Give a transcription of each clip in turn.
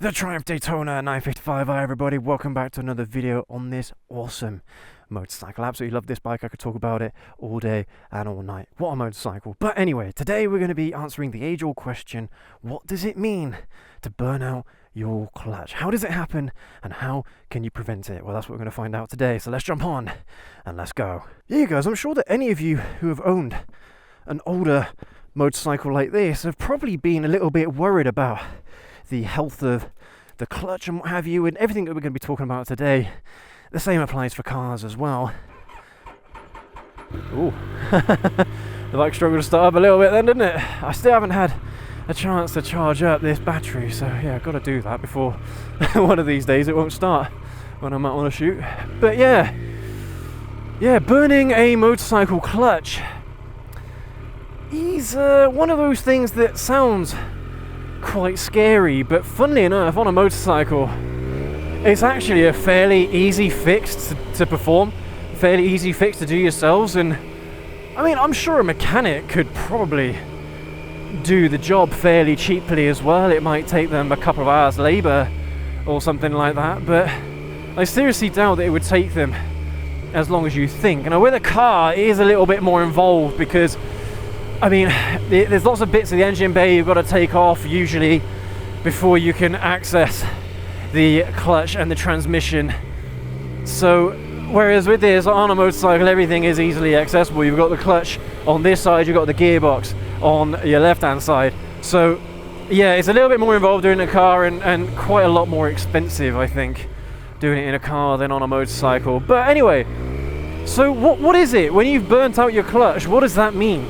The Triumph Daytona 955. Hi everybody, welcome back to another video on this awesome motorcycle. Absolutely love this bike. I could talk about it all day and all night. What a motorcycle. But anyway, today we're going to be answering the age-old question, what does it mean to burn out your clutch? How does it happen and how can you prevent it? Well, that's what we're going to find out today. So let's jump on and let's go. Yeah, guys, I'm sure that any of you who have owned an older motorcycle like this have probably been a little bit worried about the health of the clutch and what have you, and everything that we're going to be talking about today. The same applies for cars as well. Ooh, the bike struggled to start up a little bit then, didn't it? I still haven't had a chance to charge up this battery, so yeah, I've got to do that before one of these days it won't start when I'm out on a shoot. But yeah, burning a motorcycle clutch is one of those things that sounds quite scary, but funnily enough, on a motorcycle it's actually a fairly easy fix to perform, fairly easy fix to do yourselves. And I mean, I'm sure a mechanic could probably do the job fairly cheaply as well. It might take them a couple of hours labor or something like that, but I seriously doubt that it would take them as long as you think. Now with a car, it is a little bit more involved because I mean, there's lots of bits of the engine bay you've got to take off usually before you can access the clutch and the transmission. So whereas with this, on a motorcycle, everything is easily accessible. You've got the clutch on this side, you've got the gearbox on your left hand side. So yeah, it's a little bit more involved doing a car and quite a lot more expensive, I think, doing it in a car than on a motorcycle. But anyway, so what is it when you've burnt out your clutch? What does that mean?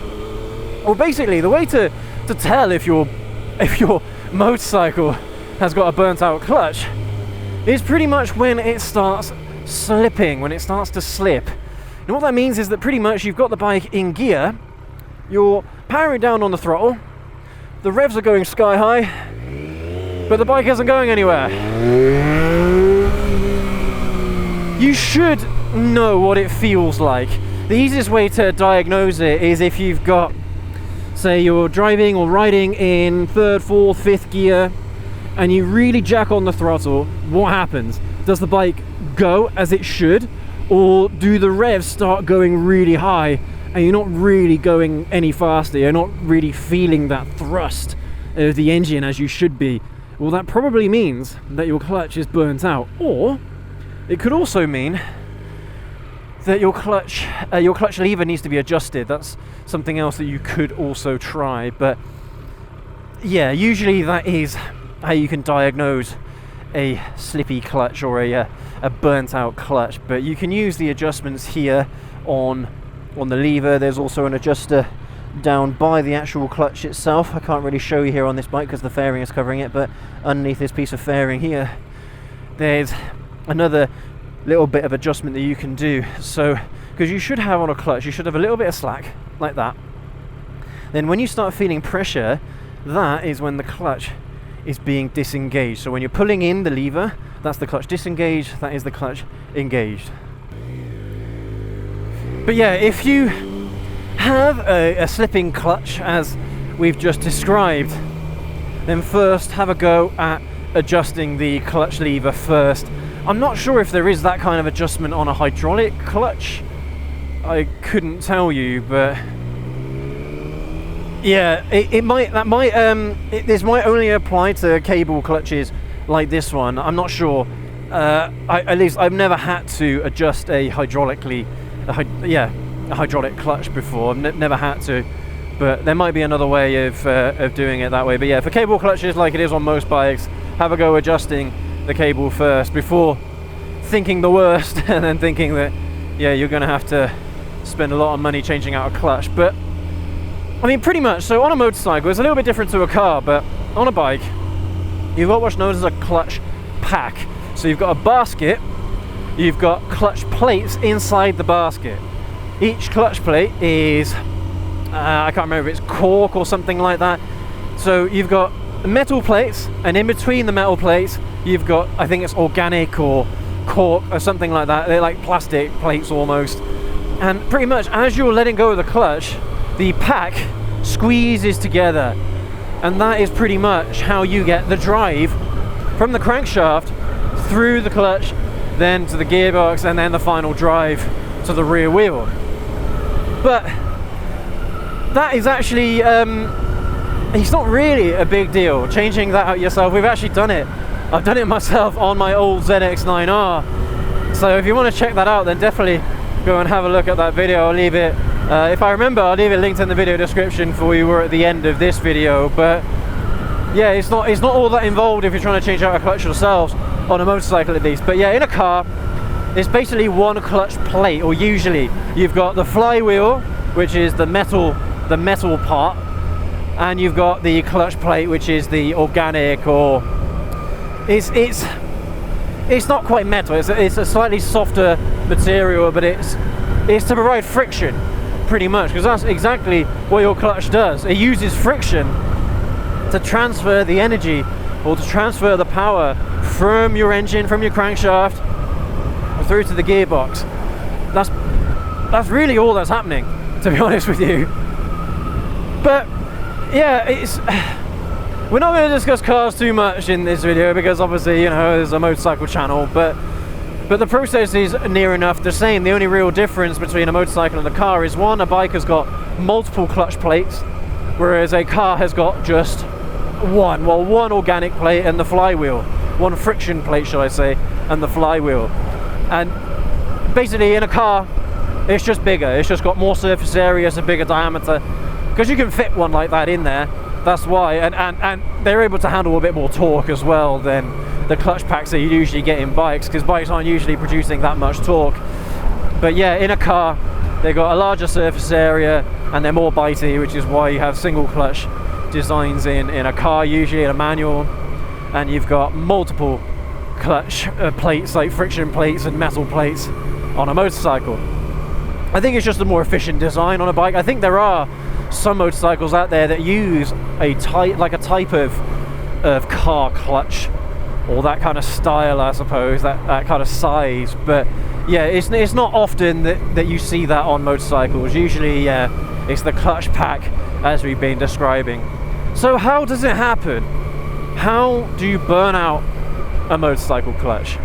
Well, basically, the way to tell if your motorcycle has got a burnt out clutch is pretty much when it starts slipping, when it starts to slip. And what that means is that pretty much you've got the bike in gear, you're powering down on the throttle, the revs are going sky high, but the bike isn't going anywhere. You should know what it feels like. The easiest way to diagnose it is if you've got, say you're driving or riding in third, fourth, fifth gear and you really jack on the throttle, what happens? Does the bike go as it should, or do the revs start going really high and you're not really going any faster, you're not really feeling that thrust of the engine as you should be? Well, that probably means that your clutch is burnt out. Or it could also mean that your clutch lever needs to be adjusted. That's something else that you could also try. But yeah, usually that is how you can diagnose a slippy clutch or a burnt out clutch. But you can use the adjustments here on the lever. There's also an adjuster down by the actual clutch itself. I can't really show you here on this bike because the fairing is covering it, but underneath this piece of fairing here, there's another little bit of adjustment that you can do. So because you should have on a clutch, you should have a little bit of slack like that. Then when you start feeling pressure, that is when the clutch is being disengaged. So when you're pulling in the lever, that's the clutch disengaged, that is the clutch engaged. But yeah, if you have a slipping clutch as we've just described, then first have a go at adjusting the clutch lever first. I'm not sure if there is that kind of adjustment on a hydraulic clutch. I couldn't tell you, but yeah, this might only apply to cable clutches like this one. I'm not sure. At least I've never had to adjust a hydraulic clutch before. I've never had to, but there might be another way of doing it that way. But yeah, for cable clutches like it is on most bikes, have a go adjusting the cable first before thinking the worst and then thinking that yeah, you're going to have to spend a lot of money changing out a clutch. But I mean, pretty much, so on a motorcycle it's a little bit different to a car, but on a bike you've got what's known as a clutch pack. So you've got a basket, you've got clutch plates inside the basket. Each clutch plate is I can't remember if it's cork or something like that. So you've got metal plates, and in between the metal plates you've got, I think it's organic or cork or something like that. They're like plastic plates almost, and pretty much as you're letting go of the clutch, the pack squeezes together, and that is pretty much how you get the drive from the crankshaft through the clutch, then to the gearbox, and then the final drive to the rear wheel. But that is actually it's not really a big deal changing that out yourself. We've actually done it. I've done it myself on my old ZX9R. So if you want to check that out, then definitely go and have a look at that video. I'll leave it, if I remember, I'll leave it linked in the video description for you, or at the end of this video. But yeah, it's not all that involved if you're trying to change out a clutch yourselves, on a motorcycle at least. But yeah, in a car, it's basically one clutch plate, or usually you've got the flywheel, which is the metal part, and you've got the clutch plate, which is the organic, or it's not quite metal. It's a slightly softer material, but it's to provide friction, pretty much, because that's exactly what your clutch does. It uses friction to transfer the energy, or to transfer the power from your engine, from your crankshaft, through to the gearbox. That's really all that's happening, to be honest with you. But yeah, we're not going to discuss cars too much in this video, because obviously, you know, there's a motorcycle channel, but the process is near enough the same. The only real difference between a motorcycle and a car is, one, a bike has got multiple clutch plates, whereas a car has got just one organic plate and the flywheel, one friction plate, shall I say, and the flywheel. And basically in a car, it's just bigger, it's just got more surface area, it's a bigger diameter, because you can fit one like that in there. That's why, and they're able to handle a bit more torque as well than the clutch packs that you usually get in bikes, because bikes aren't usually producing that much torque. But yeah, in a car, they've got a larger surface area and they're more bitey, which is why you have single clutch designs in a car, usually in a manual, and you've got multiple clutch plates, like friction plates and metal plates, on a motorcycle. I think it's just a more efficient design on a bike. I think there are some motorcycles out there that use a type of car clutch, or that kind of style, I suppose, that kind of size. But yeah, it's not often that you see that on motorcycles. Usually, yeah, it's the clutch pack, as we've been describing. So how does it happen? How do you burn out a motorcycle clutch?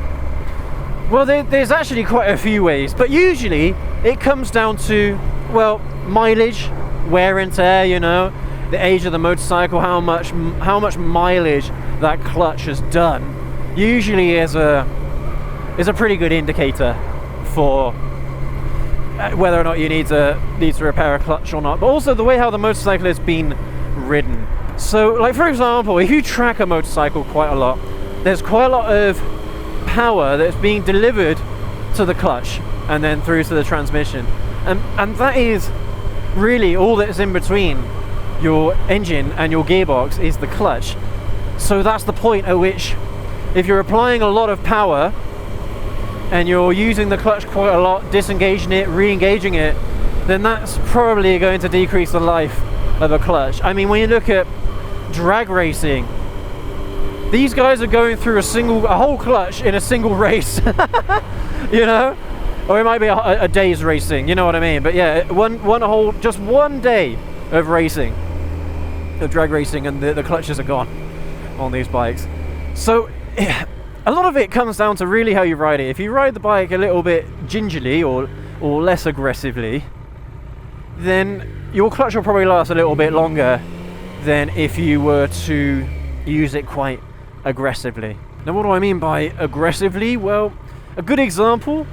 Well, there's actually quite a few ways, but usually it comes down to, well, mileage, wear and tear, you know, the age of the motorcycle, how much mileage that clutch has done. Usually is a pretty good indicator for whether or not you need to repair a clutch or not, but also the way how the motorcycle has been ridden. So, like, for example, if you track a motorcycle quite a lot, there's quite a lot of power that's being delivered to the clutch and then through to the transmission, and that is really all that's in between your engine and your gearbox is the clutch. So that's the point at which, if you're applying a lot of power and you're using the clutch quite a lot, disengaging it, re-engaging it, then that's probably going to decrease the life of a clutch. I mean, when you look at drag racing, these guys are going through a whole clutch in a single race, you know, or it might be a day's racing, you know what I mean? But yeah, just one day of racing, of drag racing, and the clutches are gone on these bikes. So a lot of it comes down to really how you ride it. If you ride the bike a little bit gingerly or less aggressively, then your clutch will probably last a little bit longer than if you were to use it quite aggressively. Now, what do I mean by aggressively? Well, a good example,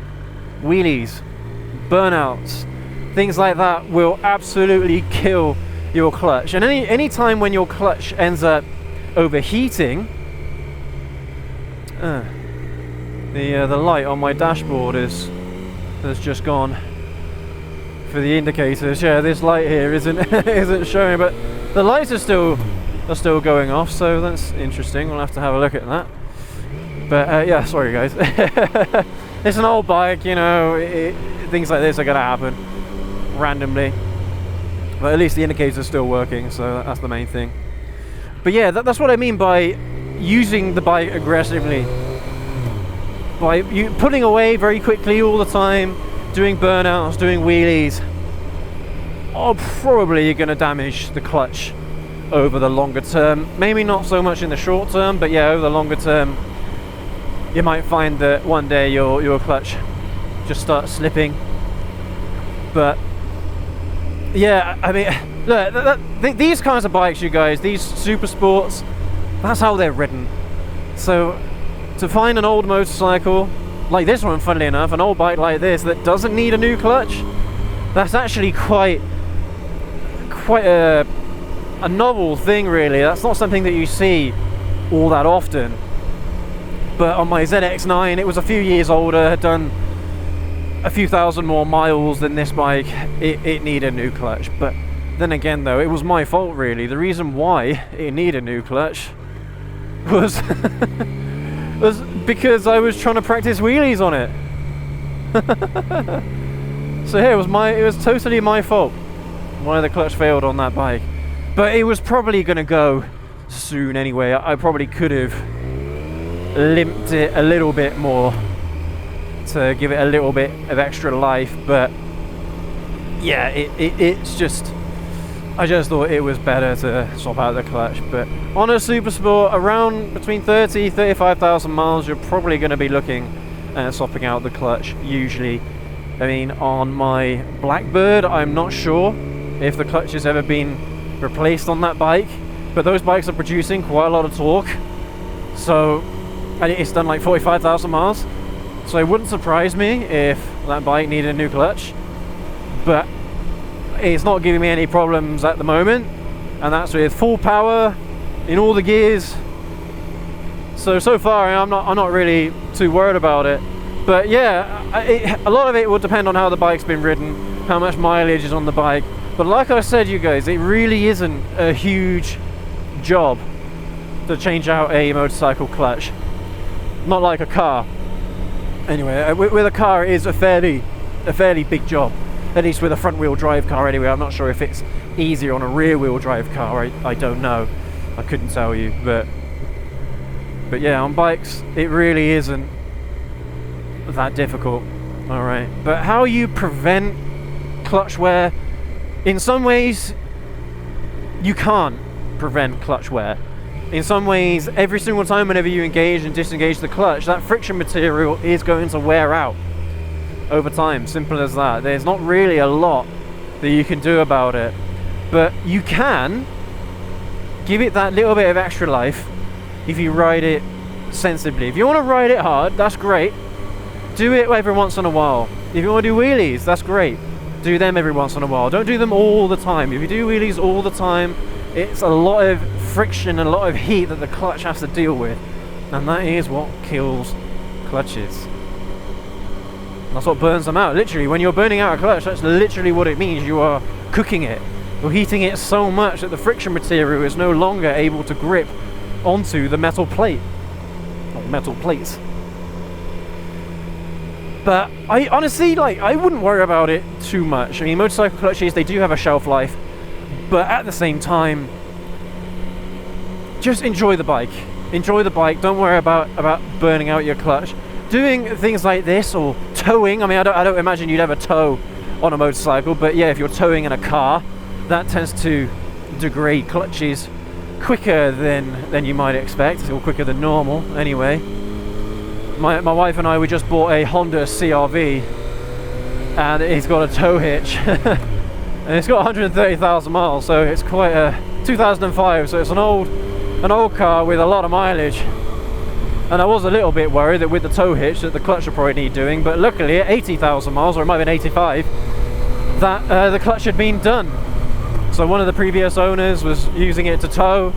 wheelies, burnouts, things like that will absolutely kill your clutch. And any time when your clutch ends up overheating, the light on my dashboard has just gone for the indicators. Yeah, this light here isn't showing, but the lights are still going off, so that's interesting. We'll have to have a look at that. But yeah, sorry guys. It's an old bike, you know, things like this are going to happen randomly. But at least the indicator's are still working, so that's the main thing. But yeah, that's what I mean by using the bike aggressively. By you putting away very quickly all the time, doing burnouts, doing wheelies, probably you're going to damage the clutch over the longer term. Maybe not so much in the short term, but yeah, over the longer term, you might find that one day your clutch just starts slipping. But yeah, I mean, look, these kinds of bikes, you guys, these super sports, that's how they're ridden. So to find an old motorcycle like this one, funnily enough, an old bike like this that doesn't need a new clutch, that's actually quite a novel thing, really. That's not something that you see all that often. But on my ZX9, it was a few years older, had done a few thousand more miles than this bike. It needed a new clutch. But then again, though, it was my fault, really. The reason why it needed a new clutch was was because I was trying to practice wheelies on it. So yeah, it was totally my fault why the clutch failed on that bike. But it was probably going to go soon anyway. I probably could have limped it a little bit more to give it a little bit of extra life, but yeah, it's just, I just thought it was better to swap out the clutch. But on a super sport around between 35,000 miles, you're probably going to be looking at swapping out the clutch usually. I mean, on my Blackbird, I'm not sure if the clutch has ever been replaced on that bike, but those bikes are producing quite a lot of torque, so, and it's done like 45,000 miles, so it wouldn't surprise me if that bike needed a new clutch. But it's not giving me any problems at the moment, and that's with full power in all the gears. So far I'm not really too worried about it. But yeah, a lot of it will depend on how the bike's been ridden, how much mileage is on the bike. But like I said, you guys, it really isn't a huge job to change out a motorcycle clutch. Not like a car. Anyway, with a car, it is a fairly big job. At least with a front-wheel drive car anyway. I'm not sure if it's easier on a rear-wheel drive car. I don't know. I couldn't tell you. But yeah, on bikes, it really isn't that difficult. Alright. But how you prevent clutch wear? In some ways, you can't prevent clutch wear. In some ways, every single time whenever you engage and disengage the clutch, that friction material is going to wear out over time. Simple as that. There's not really a lot that you can do about it, but you can give it that little bit of extra life if you ride it sensibly. If you want to ride it hard, that's great. Do it every once in a while. If you want to do wheelies, that's great. Do them every once in a while. Don't do them all the time. If you do wheelies all the time, it's a lot of friction and a lot of heat that the clutch has to deal with, and that is what kills clutches. That's what burns them out. Literally, when you're burning out a clutch, that's literally what it means. You are cooking it. You're heating it so much that the friction material is no longer able to grip onto the metal plate, or metal plates. But I honestly, I wouldn't worry about it too much. I mean, motorcycle clutches, they do have a shelf life, but at the same time, just enjoy the bike. Enjoy the bike. Don't worry about burning out your clutch. Doing things like this or towing. I mean, I don't imagine you'd ever tow on a motorcycle, but yeah, if you're towing in a car, that tends to degrade clutches quicker than you might expect, or quicker than normal. Anyway, my wife and I, we just bought a Honda CR-V, and it's got a tow hitch. And it's got 130,000 miles, so it's quite a 2005, so it's an old car with a lot of mileage. And I was a little bit worried that with the tow hitch that the clutch would probably need doing, but luckily at 80,000 miles, or it might have been 85, that the clutch had been done. So one of the previous owners was using it to tow,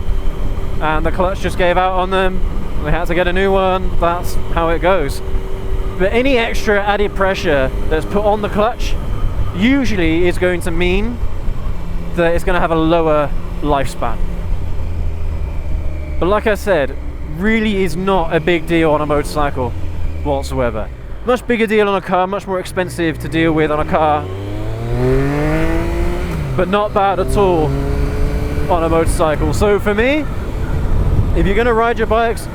and the clutch just gave out on them. They had to get a new one. That's how it goes. But any extra added pressure that's put on the clutch usually is going to mean that it's going to have a lower lifespan. But like I said, really is not a big deal on a motorcycle whatsoever. Much bigger deal on a car, much more expensive to deal with on a car, but not bad at all on a motorcycle. So for me, if you're going to ride your bikes,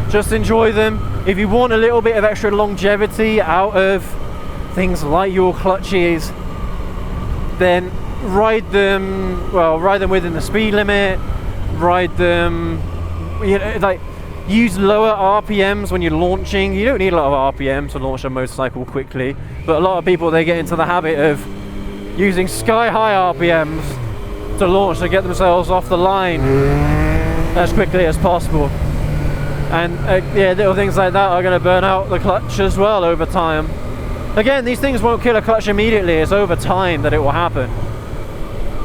just enjoy them. If you want a little bit of extra longevity out of things like your clutches, then ride them within the speed limit. ride them, you know, like use lower RPMs when you're launching. You don't need a lot of RPM to launch a motorcycle quickly, but a lot of people, they get into the habit of using sky high RPMs to launch, to get themselves off the line as quickly as possible. And yeah, little things like that are going to burn out the clutch as well over time. Again, these things won't kill a clutch immediately, it's over time that it will happen.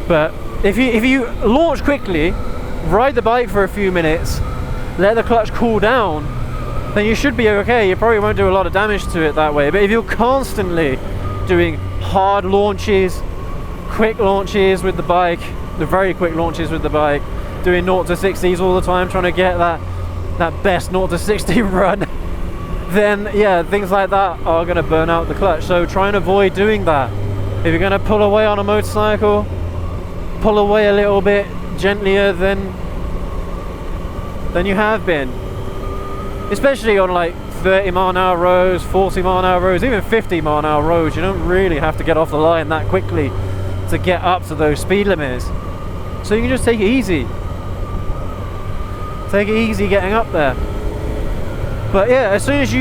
But if you launch quickly, ride the bike for a few minutes, let the clutch cool down, then you should be okay. You probably won't do a lot of damage to it that way. But if you're constantly doing hard launches, quick launches with the bike, the very quick launches with the bike, doing 0 to 60s all the time, trying to get that best 0 to 60 run, then yeah, things like that are going to burn out the clutch. So try and avoid doing that. If you're going to pull away on a motorcycle, pull away a little bit gentlier than you have been, especially on like 30 mile an hour roads, 40 mile an hour roads, even 50 mile an hour roads. You don't really have to get off the line that quickly to get up to those speed limits, so you can just take it easy. Take it easy getting up there. But yeah, as soon as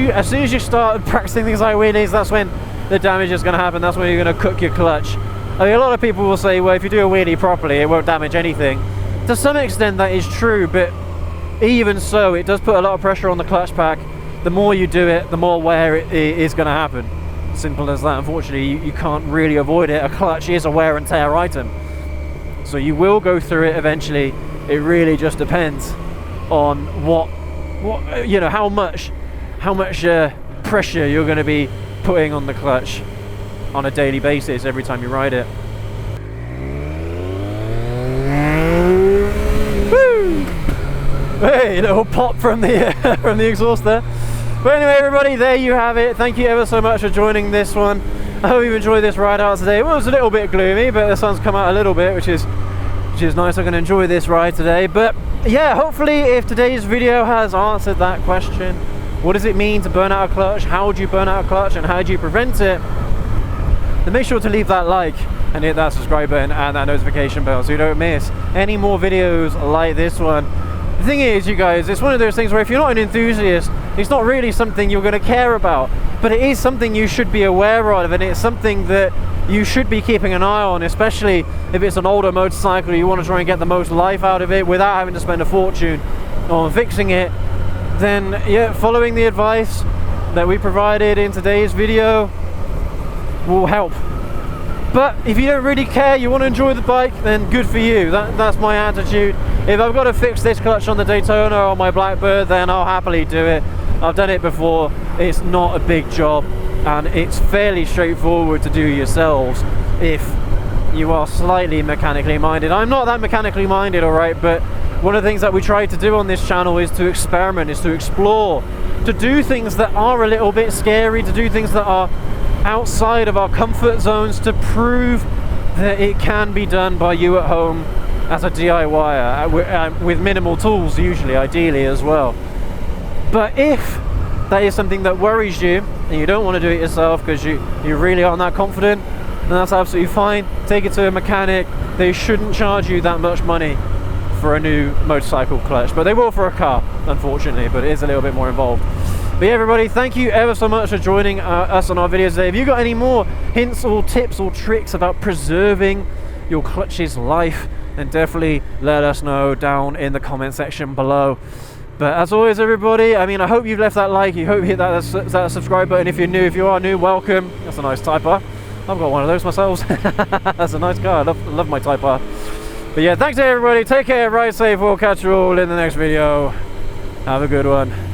you start practicing things like wheelies, that's when the damage is going to happen. That's when you're going to cook your clutch. I mean, a lot of people will say, well, if you do a wheelie properly, it won't damage anything. To some extent that is true, but even so, it does put a lot of pressure on the clutch pack. The more you do it, the more wear it is going to happen. Simple as that. Unfortunately, you can't really avoid it. A clutch is a wear and tear item, so you will go through it eventually. It really just depends on what you know, how much pressure you're going to be putting on the clutch on a daily basis every time you ride it. Woo! Hey, little pop from the from the exhaust there. But anyway, everybody, there you have it. Thank you ever so much for joining this one. I hope you've enjoyed this ride out today. It was a little bit gloomy, but the sun's come out a little bit, which is nice. I'm going to enjoy this ride today. But yeah, hopefully if today's video has answered that question, what does it mean to burn out a clutch, how do you burn out a clutch, and how do you prevent it, then make sure to leave that like and hit that subscribe button and that notification bell so you don't miss any more videos like this one. The thing is, you guys, it's one of those things where if you're not an enthusiast, it's not really something you're going to care about, but it is something you should be aware of, and it's something that you should be keeping an eye on, especially if it's an older motorcycle. You want to try and get the most life out of it without having to spend a fortune on fixing it. Then yeah, following the advice that we provided in today's video will help. But if you don't really care, you want to enjoy the bike, then good for you. That's my attitude. If I've got to fix this clutch on the Daytona or on my Blackbird, then I'll happily do it. I've done it before. It's not a big job, and it's fairly straightforward to do yourselves if you are slightly mechanically minded. I'm not that mechanically minded, alright, but one of the things that we try to do on this channel is to experiment, is to explore, to do things that are a little bit scary, to do things that are outside of our comfort zones, to prove that it can be done by you at home as a DIYer with minimal tools, usually, ideally as well. But if that is something that worries you and you don't want to do it yourself because you really aren't that confident, then that's absolutely fine. Take it to a mechanic. They shouldn't charge you that much money for a new motorcycle clutch, but they will for a car, unfortunately, but it is a little bit more involved. But yeah, everybody, thank you ever so much for joining us on our videos today. If you got any more hints or tips or tricks about preserving your clutch's life, then definitely let us know down in the comment section below. But as always, everybody, I mean, I hope you've left that like, you hope you hit that subscribe button if you're new. If you are new, welcome. That's a nice Type R. I've got one of those myself. That's a nice car. I love my Type R. But yeah, thanks everybody. Take care, ride safe. We'll catch you all in the next video. Have a good one.